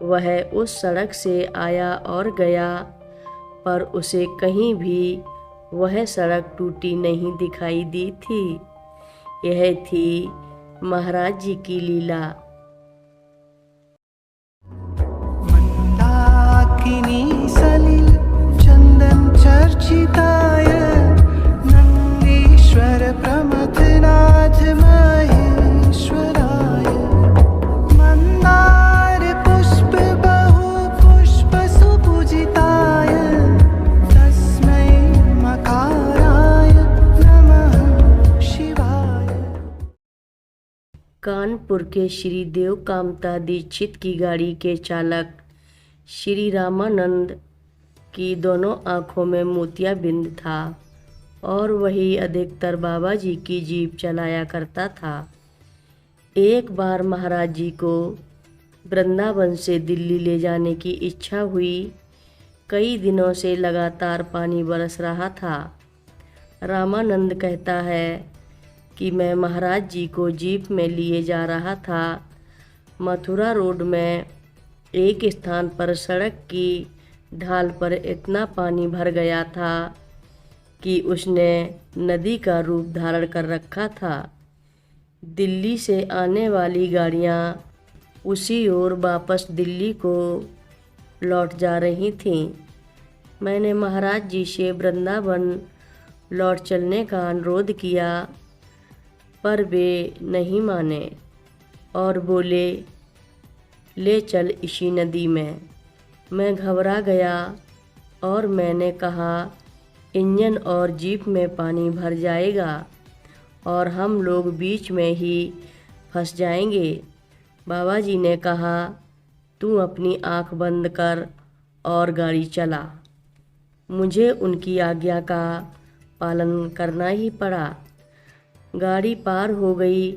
वह उस सड़क से आया और गया, पर उसे कहीं भी वह सड़क टूटी नहीं दिखाई दी थी। यह थी महाराज जी की लीला। मंदाकिनी सलिल चंदन चर्चिताय नंदीश्वर प्रमथनाथ महेश्वराय मंदार पुष्प बहु पुष्प सुपूजिताय तस्मै मकाराय नमः शिवाय। कानपुर के श्री देव कामता दीक्षित की गाड़ी के चालक श्री रामानंद की दोनों आँखों में मोतियाबिंद था और वही अधिकतर बाबा जी की जीप चलाया करता था। एक बार महाराज जी को वृंदावन से दिल्ली ले जाने की इच्छा हुई। कई दिनों से लगातार पानी बरस रहा था। रामानंद कहता है कि मैं महाराज जी को जीप में लिए जा रहा था। मथुरा रोड में एक स्थान पर सड़क की ढाल पर इतना पानी भर गया था कि उसने नदी का रूप धारण कर रखा था। दिल्ली से आने वाली गाड़ियाँ उसी ओर वापस दिल्ली को लौट जा रही थीं। मैंने महाराज जी से वृंदावन लौट चलने का अनुरोध किया, पर वे नहीं माने और बोले, ले चल इसी नदी में। मैं घबरा गया और मैंने कहा, इंजन और जीप में पानी भर जाएगा और हम लोग बीच में ही फंस जाएंगे। बाबा जी ने कहा, तू अपनी आँख बंद कर और गाड़ी चला। मुझे उनकी आज्ञा का पालन करना ही पड़ा। गाड़ी पार हो गई,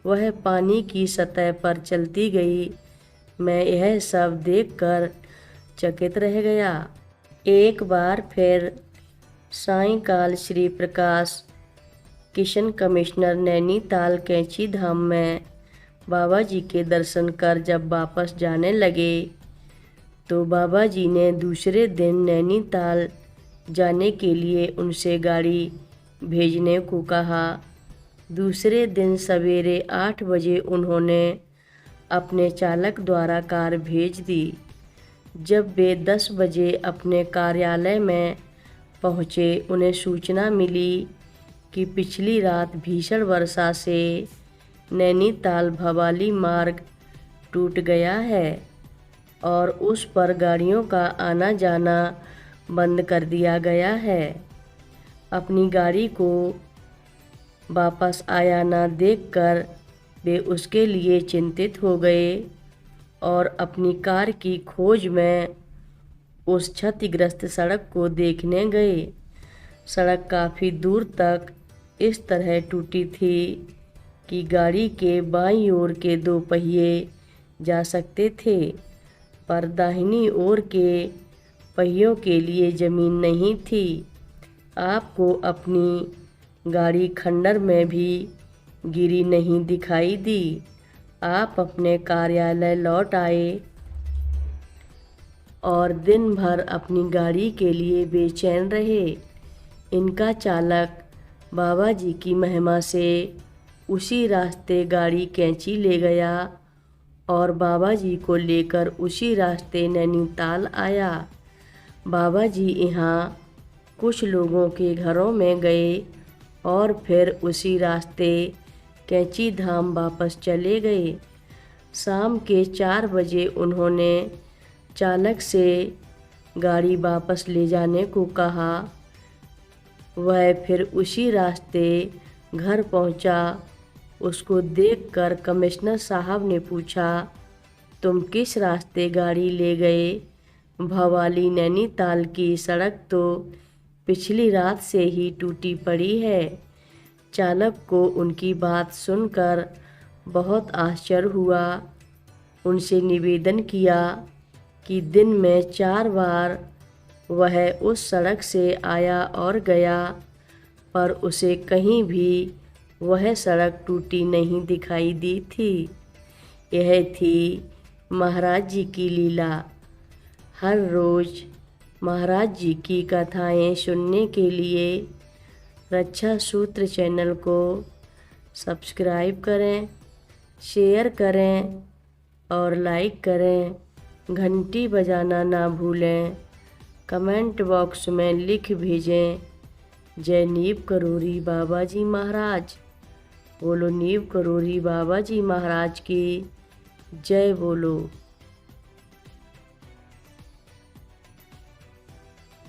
वह पानी की सतह पर चलती गई। मैं यह सब देखकर चकित रह गया। एक बार फिर सायंकाल श्री प्रकाश किशन कमिश्नर नैनीताल कैंची धाम में बाबा जी के दर्शन कर जब वापस जाने लगे तो बाबा जी ने दूसरे दिन नैनीताल जाने के लिए उनसे गाड़ी भेजने को कहा। दूसरे दिन सवेरे 8 बजे उन्होंने अपने चालक द्वारा कार भेज दी। जब वे 10 बजे अपने कार्यालय में पहुँचे, उन्हें सूचना मिली कि पिछली रात भीषण वर्षा से नैनीताल भवाली मार्ग टूट गया है और उस पर गाड़ियों का आना जाना बंद कर दिया गया है। अपनी गाड़ी को वापस आया ना देखकर वे उसके लिए चिंतित हो गए और अपनी कार की खोज में उस क्षतिग्रस्त सड़क को देखने गए। सड़क काफ़ी दूर तक इस तरह टूटी थी कि गाड़ी के बाईं ओर के 2 पहिए जा सकते थे, पर दाहिनी ओर के पहियों के लिए ज़मीन नहीं थी। आपको अपनी गाड़ी खंडर में भी गिरी नहीं दिखाई दी। आप अपने कार्यालय लौट आए और दिन भर अपनी गाड़ी के लिए बेचैन रहे। इनका चालक बाबा जी की महिमा से उसी रास्ते गाड़ी कैंची ले गया और बाबा जी को लेकर उसी रास्ते नैनीताल आया। बाबा जी यहाँ कुछ लोगों के घरों में गए और फिर उसी रास्ते कैंची धाम वापस चले गए। शाम के 4 बजे उन्होंने चालक से गाड़ी वापस ले जाने को कहा। वह फिर उसी रास्ते घर पहुंचा। उसको देखकर कमिश्नर साहब ने पूछा, तुम किस रास्ते गाड़ी ले गए? भवाली नैनीताल की सड़क तो पिछली रात से ही टूटी पड़ी है। चालक को उनकी बात सुनकर बहुत आश्चर्य हुआ। उनसे निवेदन किया कि दिन में 4 बार वह उस सड़क से आया और गया, पर उसे कहीं भी वह सड़क टूटी नहीं दिखाई दी थी। यह थी महाराज जी की लीला। हर रोज़ महाराज जी की कथाएं सुनने के लिए रक्षा सूत्र चैनल को सब्सक्राइब करें, शेयर करें और लाइक करें। घंटी बजाना ना भूलें। कमेंट बॉक्स में लिख भेजें, जय नीव करोरी बाबा जी महाराज। बोलो नीव करोरी बाबा जी महाराज की जय बोलो।